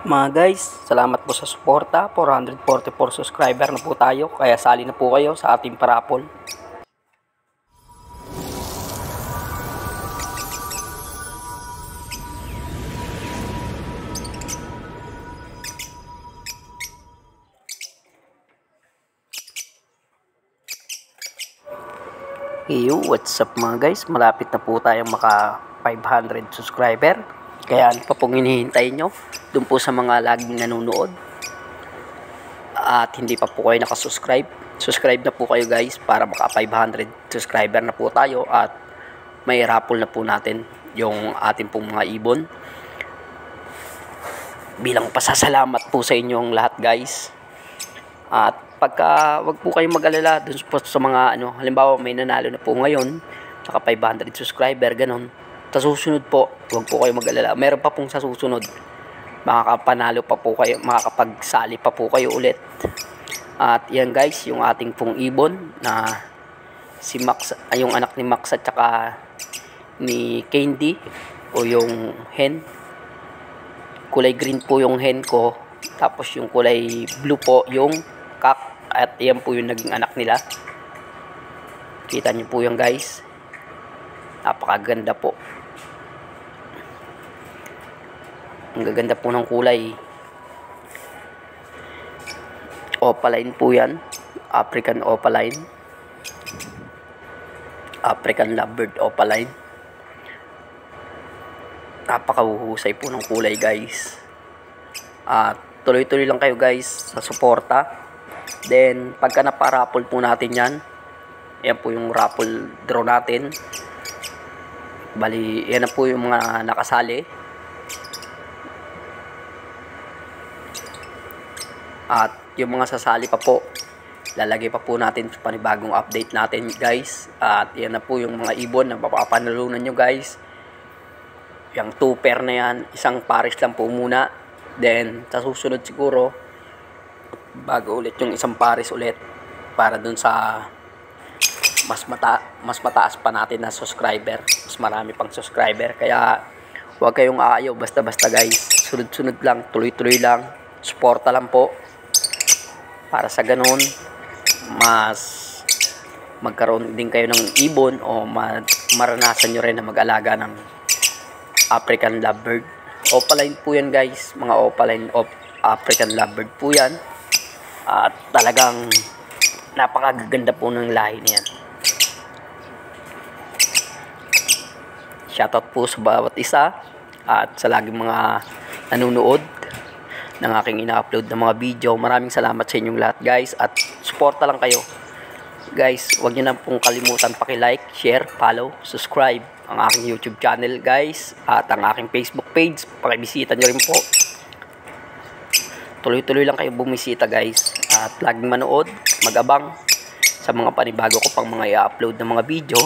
Mga guys, salamat po sa suporta. 444 subscriber na po tayo. Kaya sali na po kayo sa ating parapol. Yo, what's up mga guys? Malapit na po tayong maka 500 subscriber. Kaya ano pa pong hinihintay nyo? Doon po sa mga laging nanonood at hindi pa po kayo nakasubscribe, subscribe na po kayo guys para maka 500 subscriber na po tayo at may raffle na po natin yung ating pong mga ibon. Bilang pasasalamat po sa inyong lahat guys. At pagka wag po kayong mag-alala dun po sa mga halimbawa may nanalo na po ngayon, naka 500 subscriber ganon. Sa susunod po, wag po kayong mag-alala. Meron pa pong sa susunod. Makakapanalo pa po kayo, makakapagsali pa po kayo ulit. At yan guys, yung ating pong ibon na si Max, yung anak ni Max at saka ni Candy o yung hen. Kulay green po yung hen ko, tapos yung kulay blue po yung cock, at yan po yung naging anak nila. Kita niyo po yung guys, napakaganda po. Ang gaganda po ng kulay. Opaline po yan, African opaline, African lovebird opaline. Napakahuhusay po ng kulay guys. At tuloy-tuloy lang kayo guys sa suporta. Then pagka naparaffle po natin yan, yan po yung raffle draw natin. Bali yan na po yung mga nakasali. At yung mga sasali pa po, lalagay pa po natin sa panibagong update natin guys. At yan na po yung mga ibon na mapapanalunan nyo guys. Yung 2 pair na yan, isang pares lang po muna. Then sa susunod siguro, bago ulit yung isang pares ulit para dun sa mas mataas pa natin na subscriber. Mas marami pang subscriber. Kaya huwag kayong aayaw basta-basta guys. Sunod-sunod lang, tuloy-tuloy lang. Suporta lang po. Para sa ganun, mas magkaroon din kayo ng ibon o maranasan nyo rin na mag-alaga ng African lovebird. Opaline po yan guys, mga opaline of African lovebird po yan. At talagang napakaganda po ng lahi niyan. Shoutout po sa bawat isa at sa laging mga nanonood ng aking ina-upload na mga video. Maraming salamat sa inyong lahat guys, at suporta lang kayo guys. Huwag nyo na pong kalimutan paki-like, share, follow, subscribe ang aking YouTube channel guys, at ang aking Facebook page. Pakibisita nyo rin po. Tuloy-tuloy lang kayo bumisita guys, at laging manood, mag-abang sa mga panibago ko pang mga i-upload na mga video.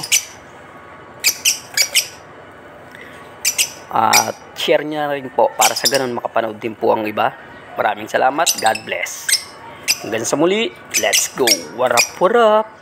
At share nyo rin po para sa ganun makapanood din po ang iba. Maraming salamat. God bless. Hanggang sa muli. Let's go. What up, what up?